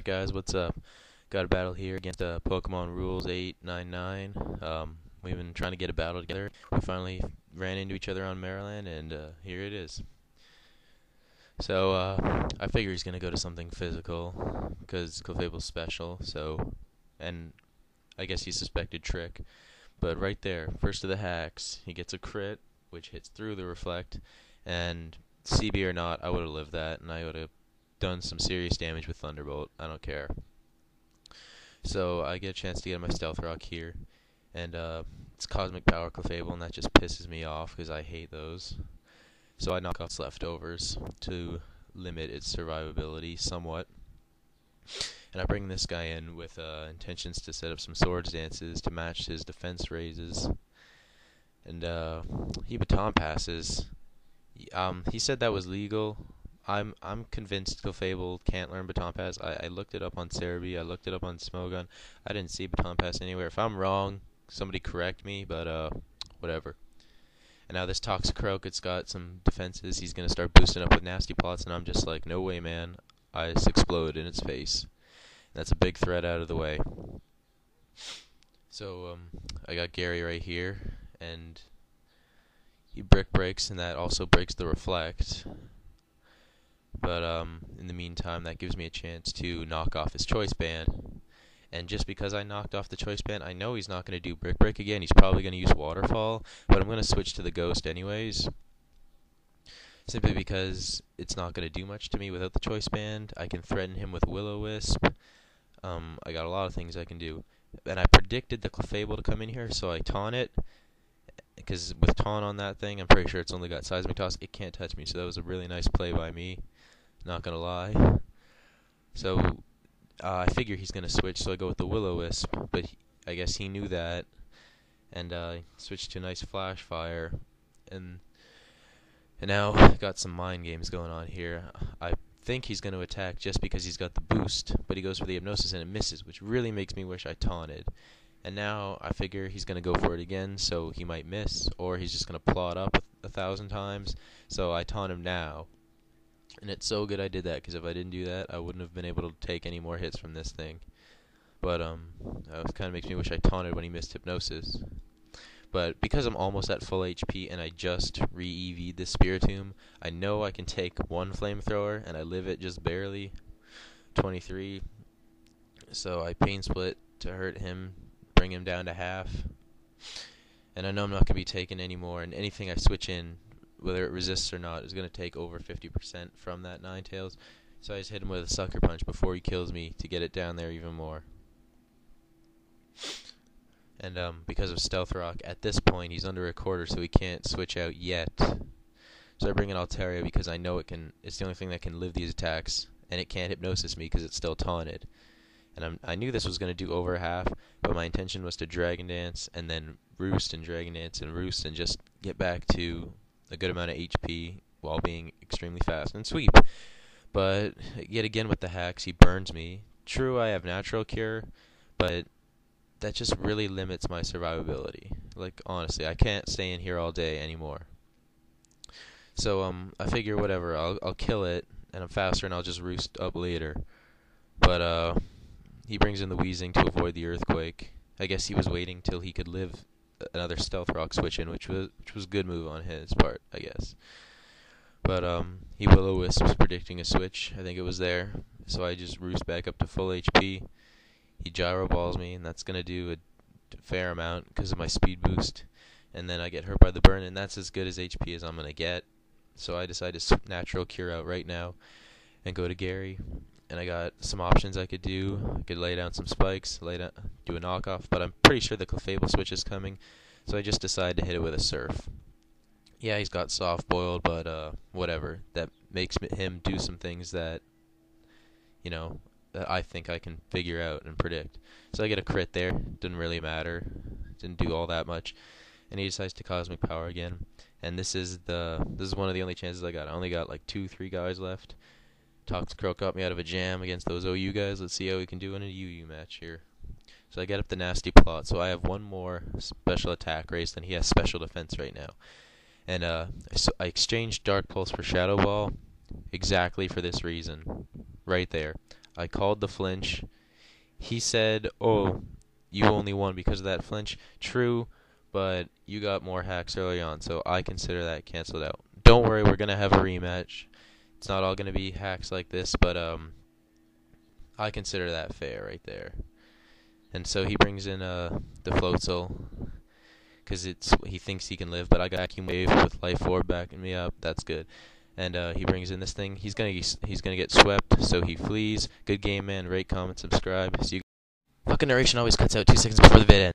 Alright guys, what's up? Got a battle here against Pkmnrulz899. We've been trying to get a battle together. We finally ran into each other on Maryland, and here it is. So, I figure he's gonna go to something physical, because clefable's special, and I guess he suspected trick. But right there, first of the hacks, he gets a crit, which hits through the reflect, and CB or not, I would have lived that, and I would have done some serious damage with Thunderbolt. I don't care. So I get a chance to get my Stealth Rock here, and it's Cosmic Power Clefable, and that just pisses me off because I hate those. So I knock off its leftovers to limit its survivability somewhat. And I bring this guy in with intentions to set up some Swords Dances to match his defense raises. And he baton passes. He said that was legal. I'm convinced Clefable can't learn baton pass. I looked it up on Cerebi, I looked it up on Smogon. I didn't see baton pass anywhere. If I'm wrong, somebody correct me, but whatever. And now this Toxicroak, it's got some defenses. He's gonna start boosting up with nasty plots, and I'm just like, no way, man. I just explode in its face. And that's a big threat out of the way. So I got Gary right here, and he brick breaks, and that also breaks the reflect. But in the meantime, that gives me a chance to knock off his choice band. And just because I knocked off the choice band, I know he's not going to do brick break again. He's probably going to use waterfall, but I'm going to switch to the ghost anyways. Simply because it's not going to do much to me without the choice band. I can threaten him with Will-O-Wisp. I got a lot of things I can do. And I predicted the Clefable to come in here, so I taunt it. Because with taunt on that thing, I'm pretty sure it's only got Seismic Toss. It can't touch me, so that was a really nice play by me. Not gonna lie. So I figure he's gonna switch, so I go with the Will-O-Wisp. But I guess he knew that, and switched to a nice Flash Fire. And now got some mind games going on here. I think he's gonna attack just because he's got the boost, but he goes for the Hypnosis and it misses, which really makes me wish I taunted. And now I figure he's going to go for it again, so he might miss, or he's just going to plot up 1,000 times. So I taunt him now. And it's so good I did that, because if I didn't do that, I wouldn't have been able to take any more hits from this thing. But that kind of makes me wish I taunted when he missed Hypnosis. But because I'm almost at full HP and I just re-EV'd this Spiritomb, I know I can take one Flamethrower, and I live it just barely. 23. So I Pain Split to hurt him, bring him down to half, and I know I'm not going to be taking any more, and anything I switch in, whether it resists or not, is going to take over 50% from that Ninetales, so I just hit him with a Sucker Punch before he kills me to get it down there even more. And because of Stealth Rock, at this point he's under a quarter, so he can't switch out yet. So I bring in Altaria because I know it's the only thing that can live these attacks, and it can't Hypnosis me because it's still taunted. And I knew this was going to do over half, but my intention was to Dragon Dance and then Roost and Dragon Dance and Roost and just get back to a good amount of HP while being extremely fast and sweep. But yet again with the hacks, he burns me. True, I have Natural Cure, but that just really limits my survivability. Like, honestly, I can't stay in here all day anymore. So I figure whatever, I'll kill it, and I'm faster, and I'll just Roost up later. But he brings in the Wheezing to avoid the Earthquake. I guess he was waiting till he could live another Stealth Rock switch in, which was a good move on his part, I guess. But he Will-O-Wisps predicting a switch. I think it was there. So I just Roost back up to full HP. He Gyro Balls me, and that's gonna do a fair amount because of my speed boost. And then I get hurt by the burn, and that's as good as HP as I'm gonna get. So I decide to Natural Cure out right now and go to Gary. And I got some options I could do. I could lay down some spikes, do a knockoff, but I'm pretty sure the Clefable switch is coming, so I just decided to hit it with a Surf. Yeah, he's got soft boiled, but whatever. That makes him do some things that, that I think I can figure out and predict. So I get a crit there. Didn't really matter. Didn't do all that much. And he decides to Cosmic Power again. And this is one of the only chances I got. I only got like 2-3 guys left. Toxicroak got me out of a jam against those OU guys. Let's see how we can do in a UU match here. So I get up the nasty plot. So I have one more special attack race than he has special defense right now. And so I exchanged Dark Pulse for Shadow Ball exactly for this reason. Right there. I called the flinch. He said, "Oh, you only won because of that flinch." True, but you got more hacks early on, so I consider that canceled out. Don't worry, we're gonna have a rematch. It's not all gonna be hacks like this, but I consider that fair right there. And so he brings in the Floatzel, because he thinks he can live, but I got Vacuum Wave with Life Orb backing me up. That's good. And he brings in this thing. He's gonna get swept, so he flees. Good game, man. Rate, comment, subscribe. See you. Fucking narration always cuts out 2 seconds before the vid ends.